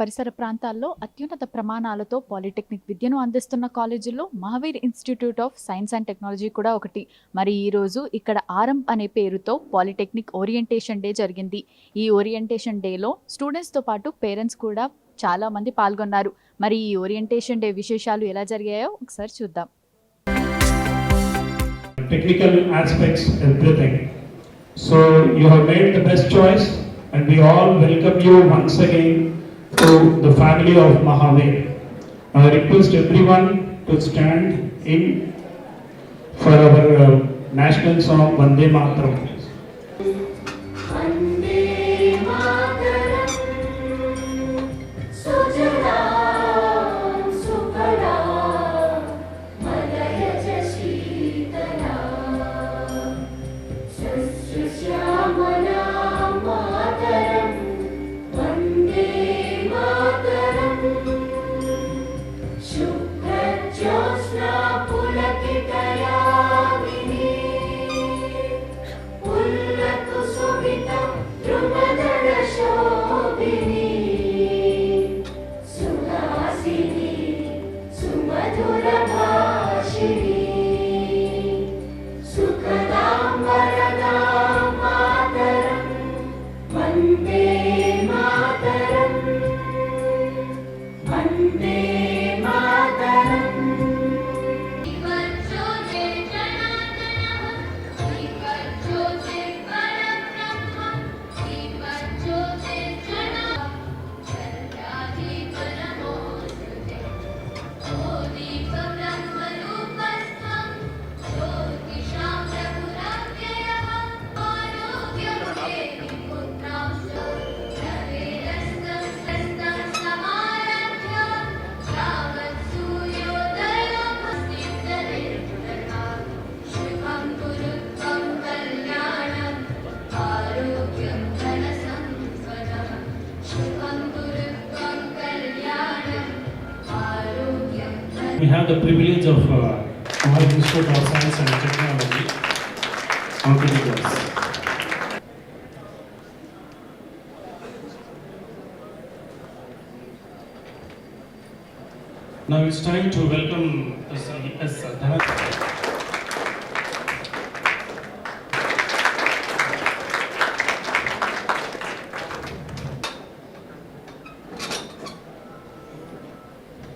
పరిసర ప్రాంతాల్లో అత్యున్నత ప్రమాణాలతో పాలిటెక్నిక్ విద్యను అందిస్తున్న కాలేజీల్లో Mahavir institute of science and technology కూడా ఒకటి. మరి ఈరోజు ఇక్కడ ఆరంభ్ అనే పేరుతో పాలిటెక్నిక్ ఓరియంటేషన్ డే జరిగింది. ఈ ఓరియంటేషన్ డేలో స్టూడెంట్స్తో పాటు పేరెంట్స్ కూడా చాలా మంది పాల్గొన్నారు. మరి ఈ ఓరియంటేషన్ డే విశేషాలు ఎలా జరిగాయో ఒకసారి చూద్దాం. Technical aspects, everything. So you have made the best choice, and we all welcome you once again to the family of Mahaveer. I request everyone to stand in for our national song Vande Mataram. We have the privilege of our Institute of Science and Technology. Now it's time to welcome S. Dhanath.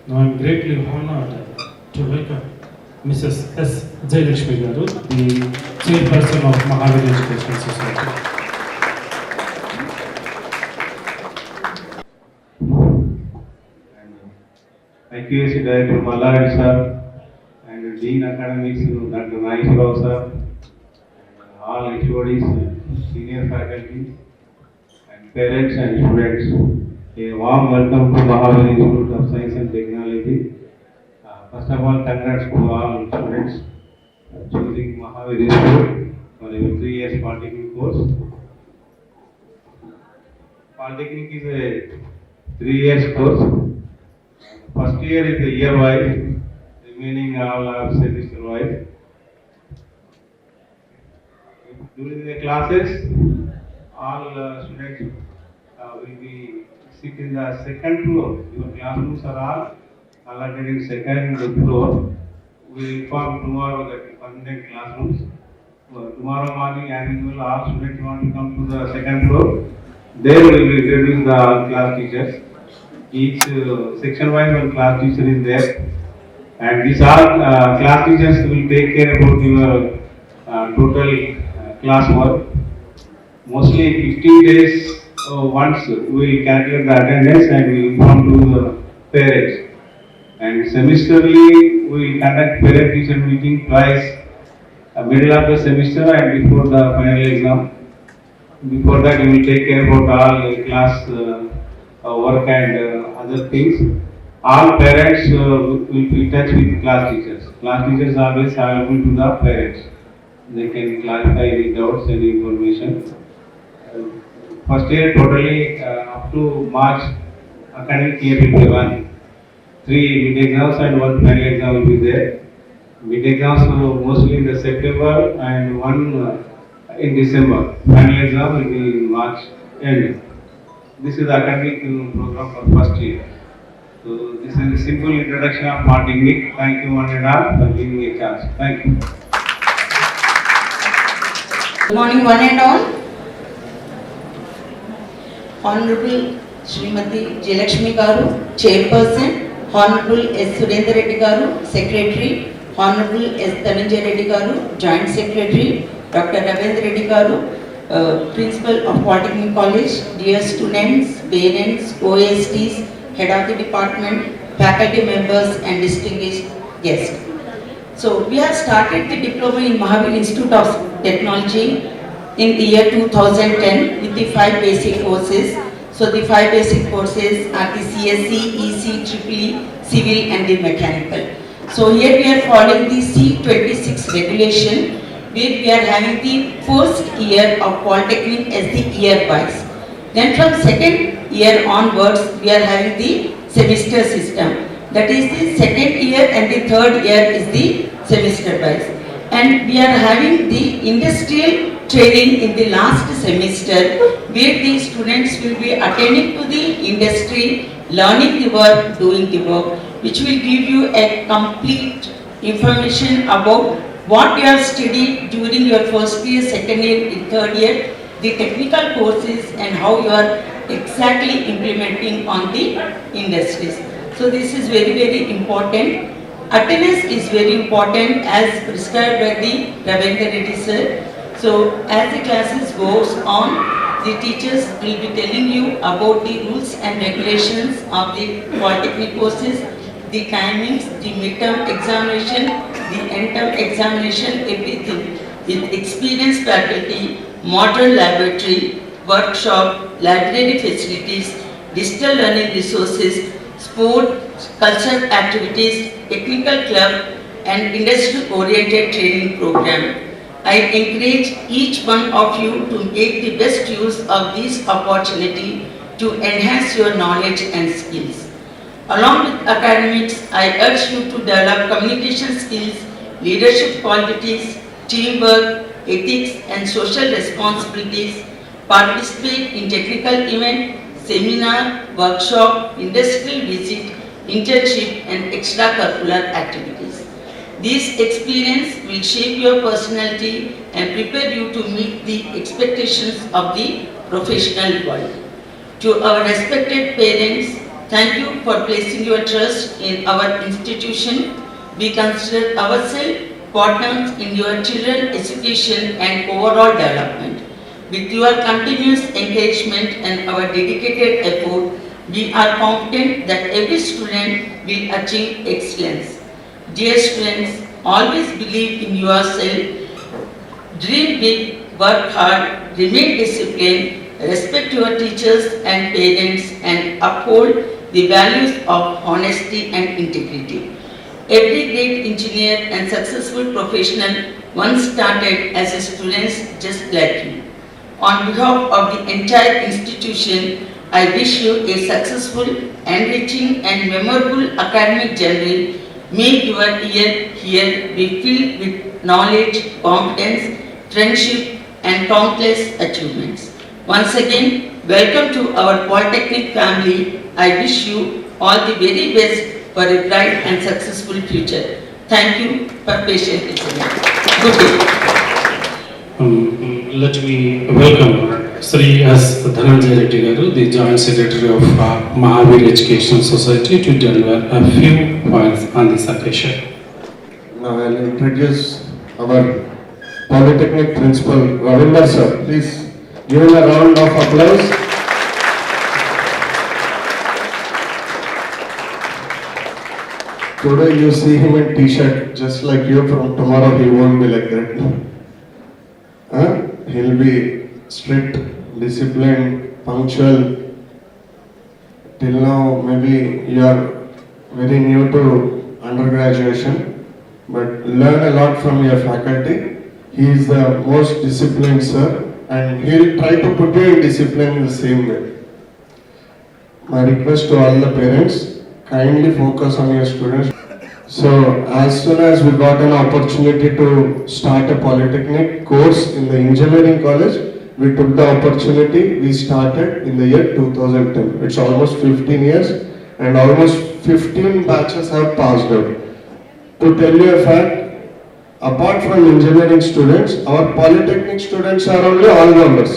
Now I am greatly honored to welcome Mrs. S. Jayalakshmi Garu, the chairperson of Mahaveer Education Society. IQAC Director Malari sir, and Dean Academics Dr. Naishwarao sir, and all HODs, senior faculty, and parents and students. A warm welcome to Mahaveer Institute of Science and Technology. First of all, congrats to all students choosing Mahaveer Institute for your 3 years Polytechnic course. Polytechnic is a 3 years course. First year is a year wise, remaining all are semester wise. During the classes, all students will be sit in the second floor. Your classrooms are all allotted in second floor. We will inform tomorrow that permanent classrooms. Tomorrow morning, as usual, all students want to come to the second floor. There we will introduce the class teachers. Each section wise one class teacher is there, and these all class teachers will take care about your total class work. Mostly 15 days once we will calculate the attendance and we will inform to the parents. And semesterly we will conduct parent teacher meeting twice, middle of the semester and before the final exam. Before that we will take care about all class work and other things. All parents will be in touch with class teachers. Class teachers are always available to the parents. They can clarify any doubts, any information. First year totally up to March academic year will be one. 3 mid exams and 1 final exam will be there. Mid exams mostly in the September and one in December. Final exam will be in March end. this is the academic program for first year. So this is a simple introduction of Polytechnic. Thank you one and all for giving me a chance. Thank you. Good morning, one and all. Honorable Srimati Jayalakshmi Garu, Chairperson, Honorable S. Surendra Reddy Garu, Secretary, Honorable S. Dhananjay Reddy Garu, Joint Secretary, Dr. Ravindra Reddy Garu, Principal of Polytechnic College, dear students, parents, OSTs, Head of the Department, faculty members and distinguished guests. So we have started the diploma in Mahavir Institute of Technology in the year 2010 with the 5 basic courses. So the 5 basic courses are the CSE, EC, EEE, Civil and the Mechanical. So here we are following the C26 regulation, where we are having the first year of Polytechnic as the year wise. Then from second year onwards, we are having the semester system. That is the second year and the third year is the semester wise. And we are having the industrial training in the last semester, where the students will be attending to the industry, learning the work, doing the work, which will give you a complete information about what you have studied during your first year, second year, and third year, the technical courses and how you are exactly implementing on the industries. So this is very, very important. Attendance is very important as prescribed by the Ravindra Reddy sir. So as the classes goes on, the teachers will be telling you about the rules and regulations of the Polytechnic courses, the timings, the midterm examination, the end-term examination, everything. With experienced faculty, modern laboratory, workshop, library facilities, digital learning resources, sport, cultural activities, technical club and industry-oriented training program. I encourage each one of you to make the best use of this opportunity to enhance your knowledge and skills. Along with academics, I urge you to develop communication skills, leadership qualities, teamwork, ethics and social responsibilities. Participate in technical event, seminar, workshop, industrial visit, internship and extracurricular activities. This experience will shape your personality and prepare you to meet the expectations of the professional world. To our respected parents, thank you for placing your trust in our institution. We consider ourselves partners in your children's education and overall development. With your continuous encouragement and our dedicated effort, we are confident that every student will achieve excellence. Dear students, always believe in yourself, dream big, work hard, remain disciplined, respect your teachers and parents and uphold the values of honesty and integrity. Every great engineer and successful professional once started as a student just like you. On behalf of the entire institution, I wish you a successful, enriching and memorable academic journey. May your year here be filled with knowledge, confidence, friendship and countless achievements. Once again, welcome to our Polytechnic family. I wish you all the very best for a bright and successful future. Thank you for patiently listening. Good day. Let me welcome Sri S. Dhananjay Reddy Garu, the Joint Secretary of Mahavir Educational Society, to deliver a few points on this occasion. Now I will introduce our Polytechnic Principal Ravindra sir. Please give him a round of applause. Today you see him in t-shirt just like you, from tomorrow he won't be like that. He'll be strict, disciplined, punctual. Till now maybe you are very new to undergraduation, but learn a lot from your faculty. He is the most disciplined sir and he'll try to put you in discipline in the same way. My request to all the parents, kindly focus on your students. So as soon as we got an opportunity to start a polytechnic course in the engineering college, we took the opportunity, we started in the year 2010. It's almost 15 years and almost 15 batches have passed out. To tell you a fact, apart from engineering students, our polytechnic students are only all-rounders.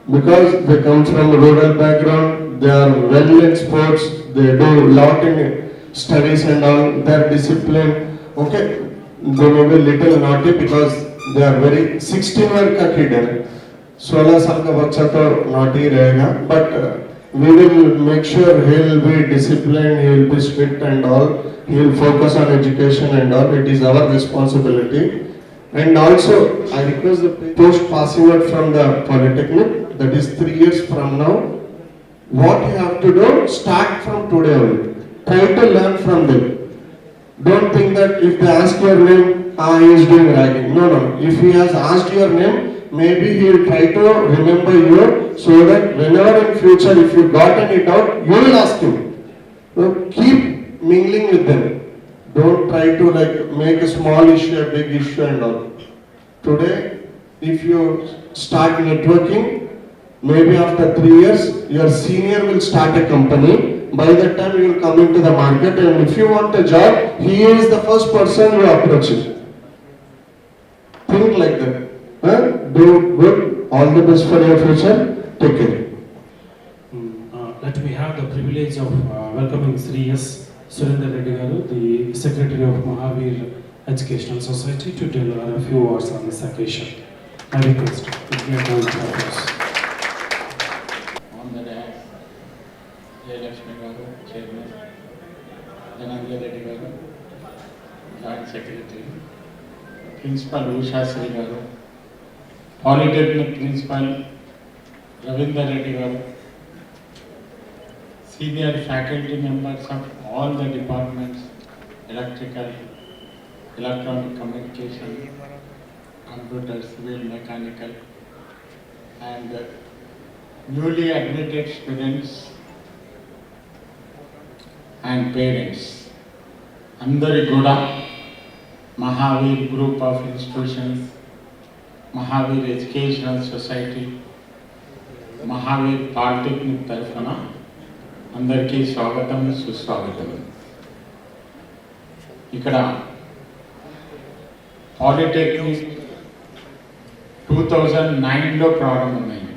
Because they come from a rural background, they are well in sports, they do a lot in studies and all, their discipline, okay, they may be little naughty because they are very 16 वर्ष का kid है, 16 साल का बच्चा तो naughty रहेगा, but we will make sure he will be disciplined, he will be strict and all, he will focus on education and all, it is our responsibility. And also, I request the post passing out from the polytechnic, that is 3 years from now, what you have to do, start from today only. Try to learn from them. Don't think that if they ask your name, he is doing ragging. No. If he has asked your name, maybe he will try to remember you so that whenever in future, if you got any doubt, you will ask him. So keep mingling with them. Don't try to like make a small issue a big issue and all. Today, if you start networking, maybe after 3 years, your senior will start a company. By that time, you will come into the market, and if you want a job, he is the first person you approach it. Think like that. Do good. All the best for your future. Take care. Let me have the privilege of welcoming Sri S. Surendra Reddy Garu, the Secretary of Mahavir Educational Society, to deliver a few words on this occasion. I request. On the dais, Jayalakshmi Garu, Chairman, Dhananjay Reddy Garu, Joint Secretary, Principal Usha Sri Garu, Polytechnic Principal Ravindra Reddy Garu, senior faculty members of all the departments, electrical, electronic communication, computer, civil, mechanical, and newly admitted students and parents. Andari Goda, Mahavir Group of Institutions, Mahavir Educational Society, Mahavir Polytechnic Tarfana, అందరికీ స్వాగతం సుస్వాగతం. ఇక్కడ polytechnic 2009లో ప్రారంభమైంది.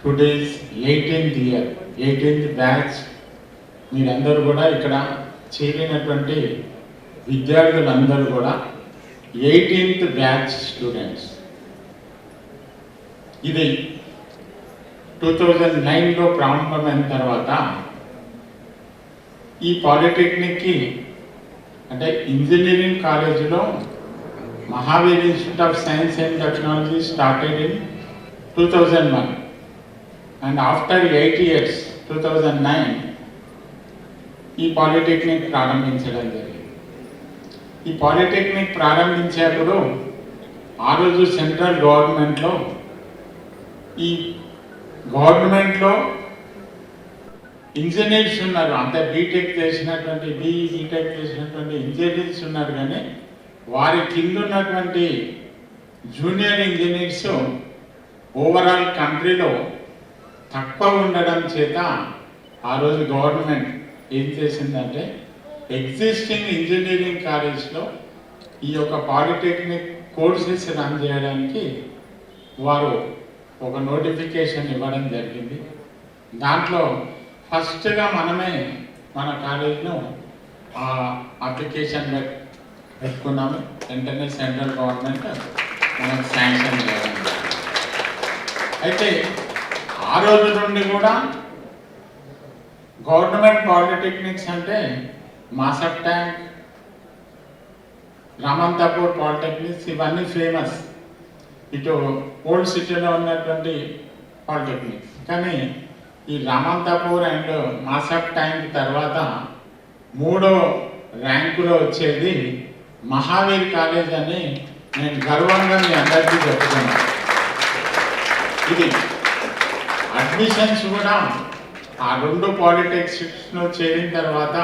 Today's 18th year, 18th batch. మీరందరూ కూడా ఇక్కడ చేరినటువంటి విద్యార్థులందరూ కూడా 18th బ్యాచ్ స్టూడెంట్స్. ఇది 2009లో ప్రారంభమైన తర్వాత ఈ పాలిటెక్నిక్కి అంటే ఇంజనీరింగ్ కాలేజీలో Mahavir institute of science and technology started in 2001 and after 8 years 2009 ఈ పాలిటెక్నిక్ ప్రారంభించడం జరిగింది. ఈ పాలిటెక్నిక్ ప్రారంభించేప్పుడు ఆ రోజు సెంట్రల్ గవర్నమెంట్లో ఈ గవర్నమెంట్లో ఇంజనీర్స్ ఉన్నారు, అంత బీటెక్ చేసినటువంటి బీటెక్ చేసినటువంటి ఇంజనీర్స్ ఉన్నారు, కానీ వారి కింద ఉన్నటువంటి జూనియర్ ఇంజనీర్స్ ఓవరాల్ కంట్రీలో తక్కువ ఉండడం చేత ఆ రోజు గవర్నమెంట్ ఏం చేసిందంటే ఎగ్జిస్టింగ్ ఇంజనీరింగ్ కాలేజ్లో ఈ యొక్క పాలిటెక్నిక్ కోర్సెస్ రన్ చేయడానికి వారు ఒక నోటిఫికేషన్ ఇవ్వడం జరిగింది. దాంట్లో ఫస్ట్గా మనమే మన కాలేజ్ను అప్లికేషన్ పెట్టుకున్నాము. వెంటనే సెంట్రల్ గవర్నమెంట్ మనకు శాంక్షన్ చేయడం. అయితే ఆ రోజు నుండి కూడా గవర్నమెంట్ పాలిటెక్నిక్స్ అంటే మాసప్ ట్యాంక్, రామంతాపూర్ పాలిటెక్నిక్స్ ఇవన్నీ ఫేమస్. ఇటు ఓల్డ్ సిటీలో ఉన్నటువంటి పాలిటెక్నిక్స్. కానీ ఈ రామంతాపూర్ అండ్ మాసప్ ట్యాంక్ తర్వాత 3వ ర్యాంకులో వచ్చేది మహావీర్ కాలేజ్ అని నేను గర్వంగా మీ అందరికీ చెప్తున్నాను. ఇది అడ్మిషన్స్ కూడా ఆ 2 పాలిటెక్నిక్స్లో చేరిన తర్వాత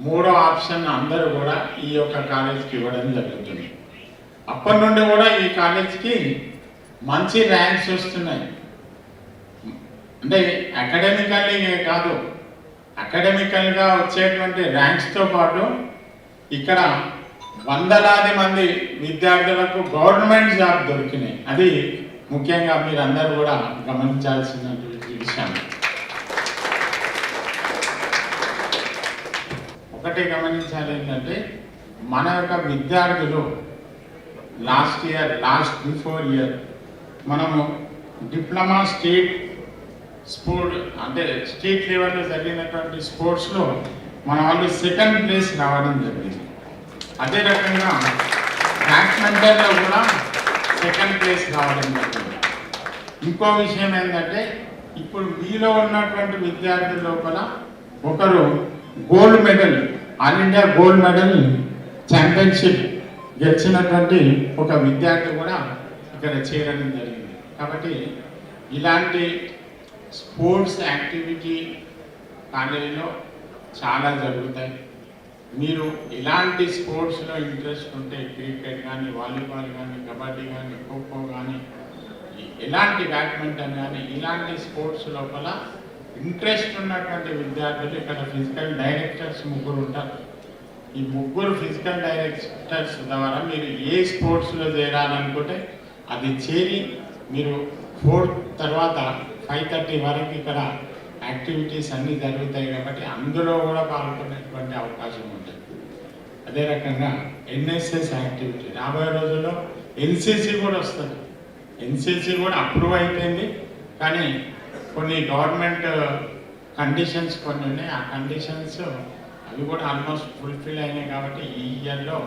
3వ ఆప్షన్ అందరూ కూడా ఈ యొక్క కాలేజ్కి ఇవ్వడం జరుగుతుంది. అప్పటి నుండి కూడా ఈ కాలేజ్కి మంచి ర్యాంక్స్ వస్తున్నాయి. అంటే అకాడమికల్లీ కాదు, అకాడమికల్గా వచ్చేటువంటి ర్యాంక్స్తో పాటు ఇక్కడ వందలాది మంది విద్యార్థులకు గవర్నమెంట్ జాబ్ దొరికినాయి. అది ముఖ్యంగా మీరందరూ కూడా గమనించాల్సినటువంటి విషయం. ఒకటి గమనించాలి ఏంటంటే, మన యొక్క విద్యార్థులు లాస్ట్ బిఫోర్ ఇయర్ మనము డిప్లొమా స్టేట్ అంటే స్టేట్ లెవెల్లో జరిగినటువంటి స్పోర్ట్స్లో మన వాళ్ళు సెకండ్ ప్లేస్ రావడం జరిగింది. అదే రకంగా బ్యాడ్మింటన్లో కూడా సెకండ్ ప్లేస్ రావడం జరిగింది. ఇంకో విషయం ఏంటంటే, ఇప్పుడు మీలో ఉన్నటువంటి విద్యార్థుల లోపల ఒకరు gold medal, all India gold medal championship గెలిచినటువంటి ఒక విద్యార్థి కూడా ఇక్కడ చేరడం జరిగింది. కాబట్టి ఇలాంటి స్పోర్ట్స్ యాక్టివిటీ కాలేజీలో చాలా జరుగుతాయి. మీరు ఇలాంటి స్పోర్ట్స్లో ఇంట్రెస్ట్ ఉంటే క్రికెట్ కానీ, వాలీబాల్ కానీ, కబడ్డీ కానీ, ఖోఖో కానీ, ఎలాంటి బ్యాడ్మింటన్ కానీ, ఇలాంటి స్పోర్ట్స్ లోపల ఇంట్రెస్ట్ ఉన్నటువంటి విద్యార్థులు ఇక్కడ ఫిజికల్ డైరెక్టర్స్ 3 ఉంటారు. ఈ 3 ఫిజికల్ డైరెక్టర్స్ ద్వారా మీరు ఏ స్పోర్ట్స్లో చేరాలనుకుంటే అది చేరి మీరు 4 తర్వాత 5:30 వరకు ఇక్కడ యాక్టివిటీస్ అన్నీ జరుగుతాయి. కాబట్టి అందులో కూడా పాల్గొనేటువంటి అవకాశం ఉంటుంది. అదే రకంగా ఎన్ఎస్ఎస్ యాక్టివిటీ రాబోయే రోజుల్లో ఎన్సిసి కూడా వస్తుంది. ఎన్సిసి కూడా అప్రూవ్ అయిపోయింది, కానీ కొన్ని గవర్నమెంట్ కండిషన్స్ కొన్ని ఉన్నాయి. ఆ కండిషన్స్ అవి కూడా ఆల్మోస్ట్ ఫుల్ఫిల్ అయినాయి. కాబట్టి ఈ ఇయర్లో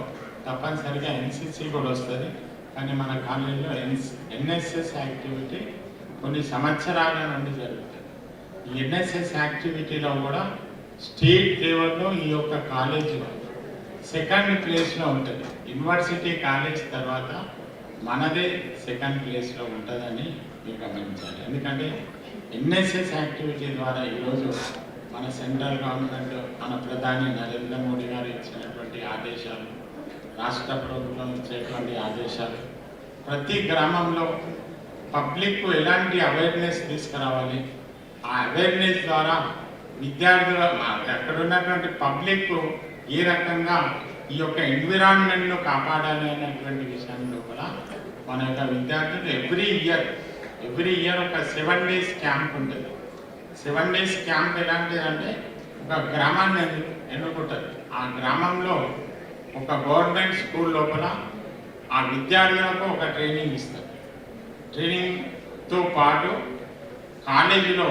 తప్పనిసరిగా ఎన్సిసి కూడా వస్తుంది. కానీ మన కాలేజీలో ఎన్ఎస్ఎస్ యాక్టివిటీ కొన్ని సంవత్సరాల నుండి జరుగుతుంది. ఈ ఎన్ఎస్ఎస్ యాక్టివిటీలో కూడా స్టేట్ లెవెల్లో ఈ యొక్క కాలేజ్ సెకండ్ ప్లేస్లో ఉంటుంది. యూనివర్సిటీ కాలేజ్ తర్వాత మనదే సెకండ్ ప్లేస్లో ఉంటుందని మీరు గమనించాలి. ఎందుకంటే ఎన్ఎస్ఎస్ యాక్టివిటీ ద్వారా ఈరోజు మన సెంట్రల్ గవర్నమెంట్, మన ప్రధాని నరేంద్ర మోడీ గారు ఇచ్చినటువంటి ఆదేశాలు, రాష్ట్ర ప్రభుత్వం ఇచ్చేటువంటి ఆదేశాలు, ప్రతి గ్రామంలో పబ్లిక్ ఎలాంటి అవేర్నెస్ తీసుకురావాలి, ఆ అవేర్నెస్ ద్వారా విద్యార్థులు అక్కడ ఉన్నటువంటి పబ్లిక్ ఏ రకంగా ఈ యొక్క ఎన్విరాన్మెంట్ను కాపాడాలి అనేటువంటి విషయంలో కూడా మన యొక్క విద్యార్థులు ఎవ్రీ ఇయర్ ఒక 7 days క్యాంప్ ఉంటుంది. 7 days క్యాంప్ ఎలాంటిదంటే, ఒక గ్రామాన్ని ఎన్నుకుంటారు. ఆ గ్రామంలో ఒక గవర్నమెంట్ స్కూల్ లోపల ఆ విద్యార్థులకు ఒక ట్రైనింగ్ ఇస్తారు. ట్రైనింగ్తో పాటు కాలేజీలో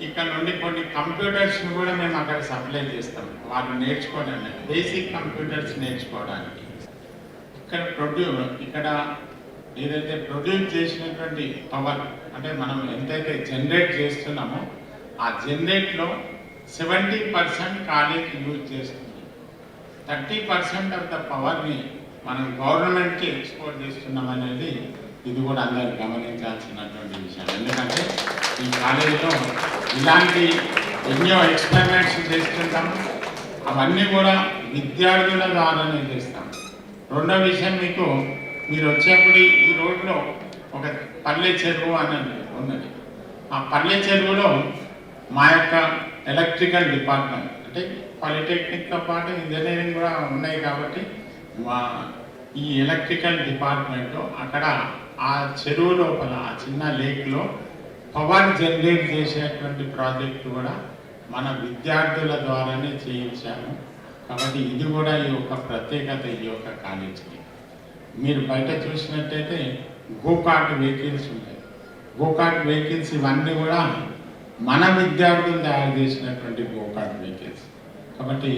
ఇక్కడ నుండి కొన్ని కంప్యూటర్స్ని కూడా మేము అక్కడ సప్లై చేస్తాం. వాళ్ళు నేర్చుకోవడానికి, బేసిక్ కంప్యూటర్స్ నేర్చుకోవడానికి. ఇక్కడ ఏదైతే ప్రొడ్యూస్ చేసినటువంటి పవర్, అంటే మనం ఎంతైతే జనరేట్ చేస్తున్నామో ఆ జనరేట్లో 70% కాలేజ్ యూజ్ చేస్తుంది. 30% ఆఫ్ ద పవర్ని మనం గవర్నమెంట్కి ఎక్స్పోర్ట్ చేస్తున్నాం అనేది ఇది కూడా అందరూ గమనించాల్సినటువంటి విషయం. ఎందుకంటే ఈ కాలేజీలో ఇలాంటి ఎన్నో ఎక్స్పెరిమెంట్స్ చేస్తుంటాము. అవన్నీ కూడా విద్యార్థుల ద్వారానే చేస్తాం. రెండో విషయం, మీరు వచ్చేప్పుడు ఈ రోడ్లో ఒక పల్లె చెరువు అనేది ఉన్నది. ఆ పల్లె చెరువులో మా యొక్క ఎలక్ట్రికల్ డిపార్ట్మెంట్, అంటే పాలిటెక్నిక్తో పాటు ఇంజనీరింగ్ కూడా ఉన్నాయి కాబట్టి మా ఈ ఎలక్ట్రికల్ డిపార్ట్మెంట్ అక్కడ ఆ చెరువు లోపల, ఆ చిన్న లేక్లో పవర్ జనరేట్ చేసేటువంటి ప్రాజెక్టు కూడా మన విద్యార్థుల ద్వారానే చేయించాము. కాబట్టి ఇది కూడా ఈ యొక్క ప్రత్యేకత ఈ యొక్క కాలేజీకి. మీరు బయట చూసినట్టయితే గోకార్ట్ వెహికల్స్ ఉంటాయి. గోకార్ట్ వెహికల్స్ ఇవన్నీ కూడా మన విద్యార్థులు తయారు చేసినటువంటి గోకార్ట్ వెహికల్స్. కాబట్టి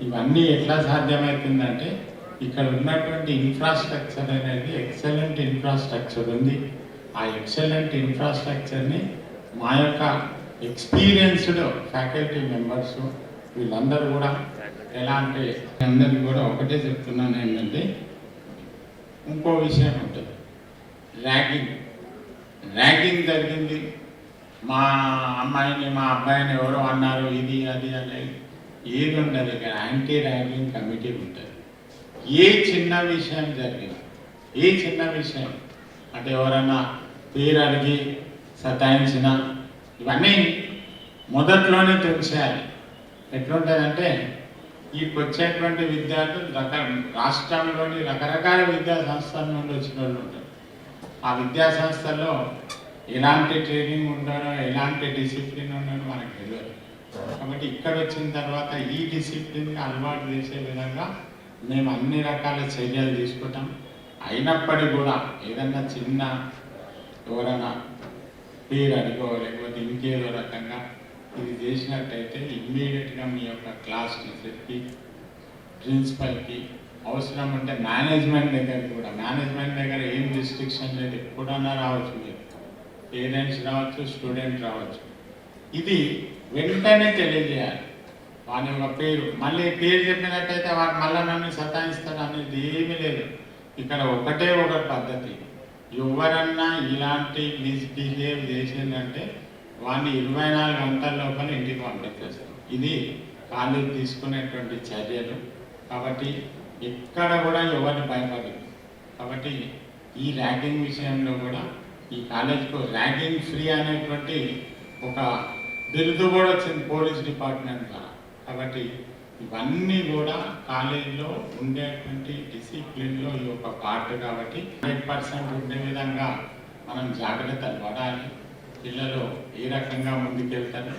ఇవన్నీ ఎట్లా సాధ్యమవుతుందంటే, ఇక్కడ ఉన్నటువంటి ఇన్ఫ్రాస్ట్రక్చర్ అనేది ఎక్సలెంట్ ఇన్ఫ్రాస్ట్రక్చర్ ఉంది. ఆ ఎక్సలెంట్ ఇన్ఫ్రాస్ట్రక్చర్ని మా యొక్క ఎక్స్పీరియన్స్డ్ ఫ్యాకల్టీ మెంబర్స్ వీళ్ళందరూ కూడా ఎలా అంటే, అందరికీ కూడా ఒకటే చెప్తున్నాను ఏంటంటే, ఇంకో విషయం ఉంటుంది, ర్యాగింగ్ జరిగింది, మా అమ్మాయిని మా అబ్బాయిని ఎవరో అన్నారు, ఇది అది అనేది ఏది ఉండదు. ఇక్కడ యాంటీ ర్యాగింగ్ కమిటీ ఉంటుంది. ఏ చిన్న విషయం జరిగింది, ఏ చిన్న విషయం అంటే ఎవరైనా పేరు అడిగి సతాయించిన ఇవన్నీ మొదట్లోనే తెలిసేయాలి. ఎట్లుంటుందంటే వీటికి వచ్చేటువంటి విద్యార్థులు రాష్ట్రంలోని రకరకాల విద్యా సంస్థల నుండి వచ్చిన వాళ్ళు ఉంటారు. ఆ విద్యా సంస్థల్లో ఎలాంటి ట్రైనింగ్ ఉండాలో, ఎలాంటి డిసిప్లిన్ ఉండాలో మనకు తెలియదు. కాబట్టి ఇక్కడ వచ్చిన తర్వాత ఈ డిసిప్లిన్కి అలవాటు చేసే విధంగా మేము అన్ని రకాల చర్యలు తీసుకుంటాం. అయినప్పటికీ కూడా ఏదన్నా చిన్న ఎవరైనా పేరు అడిగో లేకపోతే ఇంకేదో రకంగా ఇది చేసినట్టయితే ఇమ్మీడియట్గా మీ యొక్క క్లాస్ టీచర్కి, ప్రిన్సిపల్కి, అవసరం ఉంటే మేనేజ్మెంట్ దగ్గర కూడా, మేనేజ్మెంట్ దగ్గర ఏం రిస్ట్రిక్షన్ లేదు, ఎప్పుడన్నా రావచ్చు, మీరు పేరెంట్స్ రావచ్చు, స్టూడెంట్ రావచ్చు. ఇది వెంటనే తెలియజేయాలి. వాని యొక్క పేరు మళ్ళీ పేరు చెప్పినట్టయితే వాడు మళ్ళీ నన్ను సతాయిస్తాడు అనేది ఏమీ లేదు. ఇక్కడ ఒకటే ఒక పద్ధతి, ఎవరన్నా ఇలాంటి మిస్బిహేవ్ చేసిందంటే వాడిని 24 గంటల లోపల ఇంటికి పంపించేస్తాం. ఇది కాలేజ్ తీసుకునేటువంటి చర్యలు. కాబట్టి ఎక్కడ కూడా ఎవరిని భయపడదు. కాబట్టి ఈ ర్యాగింగ్ విషయంలో కూడా ఈ కాలేజ్కు ర్యాగింగ్ ఫ్రీ అనేటువంటి ఒక బిరుదు కూడా వచ్చింది పోలీస్ డిపార్ట్మెంట్ ద్వారా. కాబట్టి ఇవన్నీ కూడా కాలేజీలో ఉండేటువంటి డిసిప్లిన్లో ఈ ఒక పార్ట్. కాబట్టి 100% ఉండే విధంగా మనం జాగ్రత్తలు పడాలి. పిల్లలు ఏ రకంగా ముందుకెళ్తారు.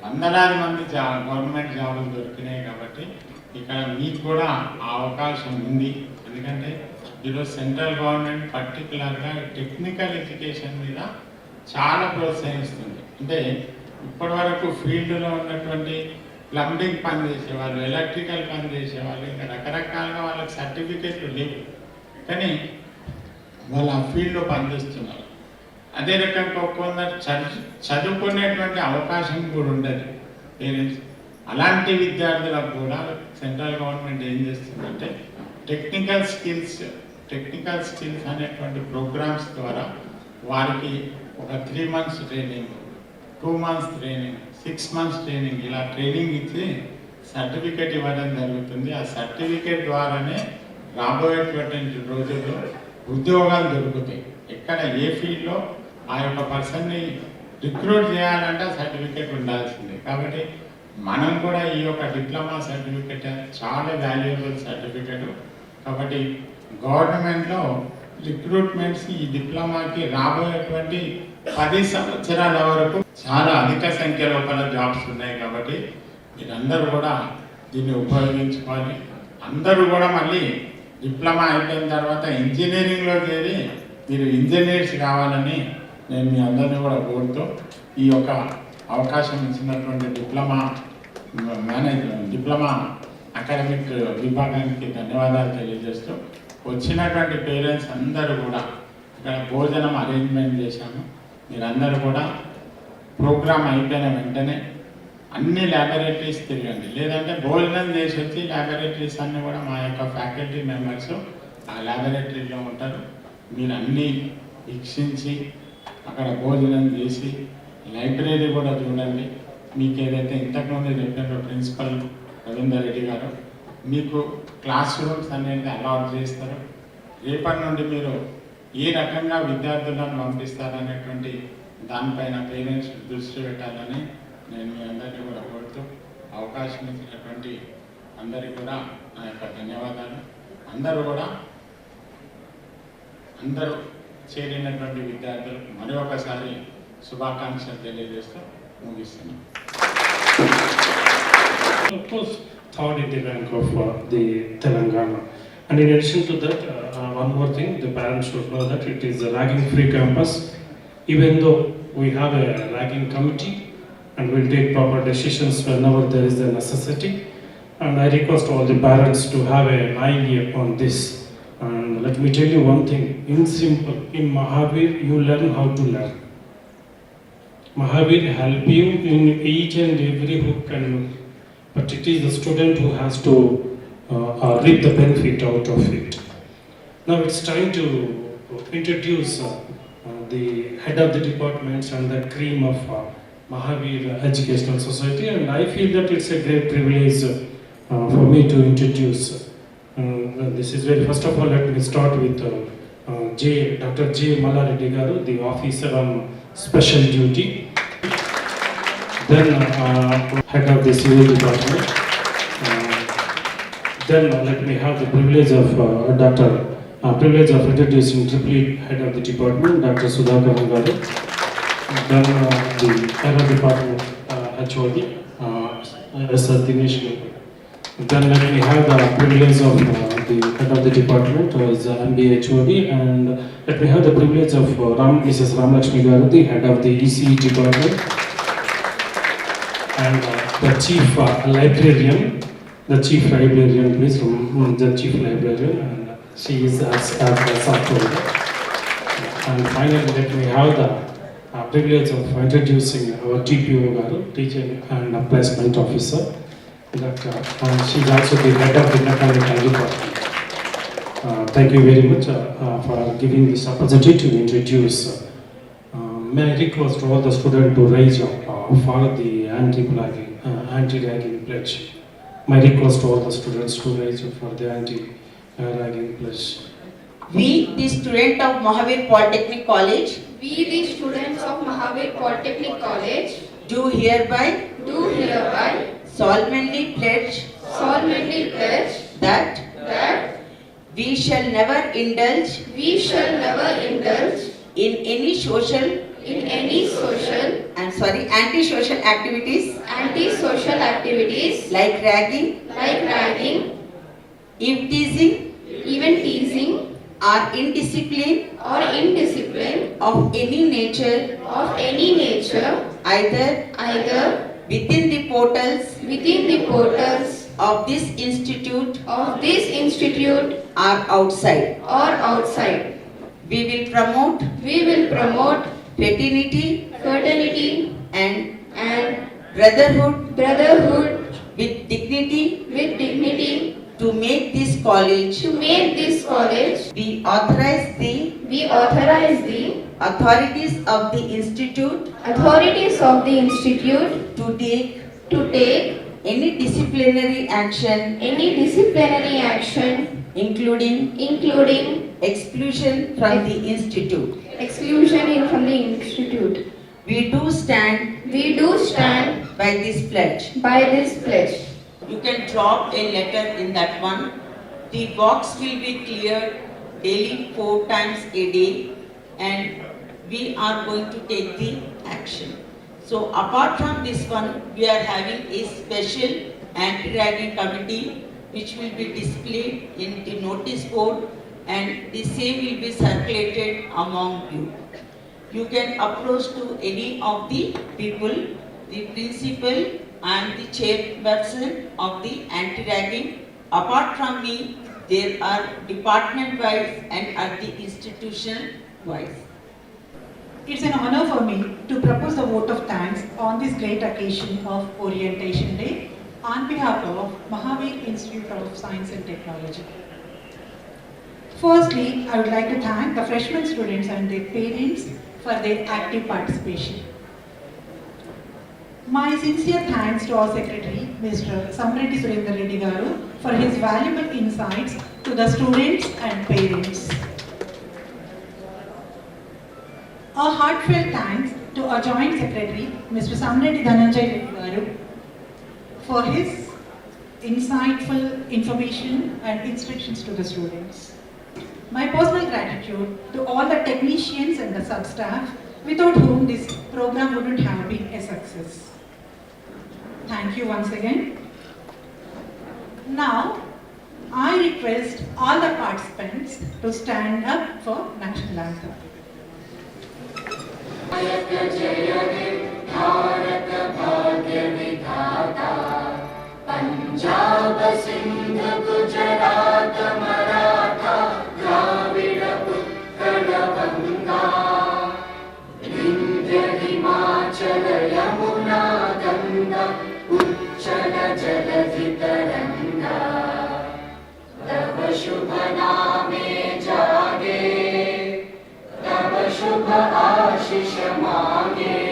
వందలాది మంది గవర్నమెంట్ జాబులు దొరికినాయి. కాబట్టి ఇక్కడ మీకు కూడా ఆ అవకాశం ఉంది. ఎందుకంటే ఈరోజు సెంట్రల్ గవర్నమెంట్ పర్టికులర్గా టెక్నికల్ ఎడ్యుకేషన్ మీద చాలా ప్రోత్సహిస్తుంది. అంటే ఇప్పటి వరకు ఫీల్డ్లో ఉన్నటువంటి ప్లంబింగ్ పని చేసేవాళ్ళు, ఎలక్ట్రికల్ పని చేసేవాళ్ళు, ఇంకా రకరకాలుగా వాళ్ళకి సర్టిఫికేట్లు లేవు, కానీ వాళ్ళు ఆ ఫీల్డ్లో పనిచేస్తున్నారు. అదే రకంగా కొందరు చదువుకునేటువంటి అవకాశం కూడా ఉండదు పేరెంట్స్. అలాంటి విద్యార్థులకు కూడా సెంట్రల్ గవర్నమెంట్ ఏం చేస్తుందంటే టెక్నికల్ స్కిల్స్ అనేటువంటి ప్రోగ్రామ్స్ ద్వారా వారికి ఒక 3 months training, 2 months training, 6 months training, ఇలా ట్రైనింగ్ ఇచ్చి సర్టిఫికేట్ ఇవ్వడం జరుగుతుంది. ఆ సర్టిఫికేట్ ద్వారానే రాబోయేటువంటి రోజుల్లో ఉద్యోగాలు దొరుకుతాయి. ఎక్కడ ఏ ఫీల్డ్లో ఆ యొక్క పర్సన్ని రిక్రూట్ చేయాలంటే సర్టిఫికేట్ ఉండాల్సిందే. కాబట్టి మనం కూడా ఈ యొక్క డిప్లొమా సర్టిఫికేట్ చాలా వాల్యుయబుల్ సర్టిఫికేట్. కాబట్టి గవర్నమెంట్లో రిక్రూట్మెంట్స్ ఈ డిప్లొమాకి రాబోయేటువంటి 10 సంవత్సరాల వరకు చాలా అధిక సంఖ్య లోపల జాబ్స్ ఉన్నాయి. కాబట్టి మీరందరూ కూడా దీన్ని ఉపయోగించుకోవాలి. అందరూ కూడా మళ్ళీ డిప్లొమా అయిపోయిన తర్వాత ఇంజనీరింగ్లో చేరి మీరు ఇంజనీర్స్ కావాలని నేను మీ అందరినీ కూడా కోరుతూ ఈ యొక్క అవకాశం ఇచ్చినటువంటి డిప్లొమా అకాడమిక్ విభాగానికి ధన్యవాదాలు తెలియజేస్తూ, వచ్చినటువంటి పేరెంట్స్ అందరూ కూడా ఇక్కడ భోజనం అరేంజ్మెంట్ చేశాము. మీరందరూ కూడా ప్రోగ్రామ్ అయిపోయిన వెంటనే అన్ని ల్యాబొరేటరీస్ తిరగండి. లేదంటే భోజనం చేసి వచ్చి ల్యాబొరేటరీస్ అన్నీ కూడా మా యొక్క ఫ్యాకల్టీ మెంబర్స్ ఆ ల్యాబొరేటరీలో ఉంటారు. మీరు అన్నీ వీక్షించి అక్కడ భోజనం చేసి లైబ్రరీ కూడా చూడండి. మీకు ఏదైతే ఇంతకుముందు చెప్పినట్టు ప్రిన్సిపల్ రవీందర్ రెడ్డి గారు మీకు క్లాస్ రూమ్స్ అనేది అలాట్ చేస్తారు. రేపటి నుండి మీరు ఏ రకంగా విద్యార్థులను పంపిస్తారనేటువంటి దానిపైన పేరెంట్స్ దృష్టి పెట్టాలని నేను మీ అందరినీ కూడా కోరుతూ, అవకాశం ఇచ్చినటువంటి అందరికీ కూడా నా యొక్క ధన్యవాదాలు. అందరూ చేరినటువంటి విద్యార్థులకు మరొకసారి శుభాకాంక్షలు తెలియజేస్తూ ముగిస్తున్నాను. Of course, third in the rank of the Telangana. And in addition to that, one more thing, the parents should know that it is a ragging-free campus. Even though we have a ragging committee and we'll take proper decisions whenever there is a necessity. And I request all the parents to have an eye on this. And let me tell you one thing, in simple, in Mahavir, you learn how to learn. Mahavir help you in each and every hook and loop. But it is the student who has to reap the benefit out of it. Now it's time to introduce the head of the departments and the cream of Mahavir Educational Society, and I feel that it's a great privilege for me to introduce. This is very, first of all, let me start with Dr. J. Mallareddy Garu, the officer on special duty. Then head of the civil department. Then let me have the privilege of introducing Triple head of the department, Dr. Sudhakar Garu. Then the head of department, HOD, Sir Dinesh Garu. Then let me have the privilege of the head of the department, who is MBA HOD, and let me have the privilege of Mrs. Ramlakshmi Garu, the head of the EC department, and the chief librarian, please, the chief librarian, and she is as software. And finally, let me have the privilege of introducing our TPO Garu, teaching and placement officer. That she is also the head of the mechanical department. Thank you very much for giving this opportunity to introduce. May I request all the students to raise up for the anti-ragging pledge. My request to all the students to raise up for the anti-ragging pledge. We, the student of Mahavir Polytechnic College, We, the students of Mahavir Polytechnic College, do hereby solemnly pledge pledge that that we shall never indulge we shall never indulge in any anti-social activities anti-social activities like ragging, like ragging, eveteasing, even teasing, or indiscipline of any nature, either within the portals of this institute of this institute or outside. or outside. We will promote We will promote fraternity fraternity and and brotherhood brotherhood with dignity with dignity to make this college. to make this college. We authorize the We authorize the authorities of the institute authorities of the institute to take to take any disciplinary action any disciplinary action including including exclusion from the institute. exclusion from the institute. We do stand We do stand by this pledge. by this pledge. You can drop a letter in that one. The box will be cleared daily 4 times a day, and we are going to take the action. So apart from this one, we are having a special anti-ragging committee which will be displayed in the notice board, and the same will be circulated among you. You can approach to any of the people, the principal and the chairperson of the anti-ragging. Apart from me, there are department-wise and at the institution-wise. It's an honor for me to propose a vote of thanks on this great occasion of Orientation Day on behalf of Mahavir Institute of Science and Technology. Firstly, I would like to thank the freshman students and their parents for their active participation. My sincere thanks to our secretary, Mr. Samreddy Surendra Reddy Garu, for his valuable insights to the students and parents. A heartfelt thanks to our joint secretary, Mr. Samreddy Dhananjay Reddy Garu, for his insightful information and instructions to the students. My personal gratitude to all the technicians and the sub-staff without whom this program wouldn't have been a success. Thank you once again. Now, I request all the participants to stand up for National Anthem. Punjab Sindh Gujarat Maratha Dravid Utkal Ganga Vindhya Himachal Yamuna Ganga उच्चल जलधि तरंगा तव शुभ नामे जागे तव शुभ आशीष मांगे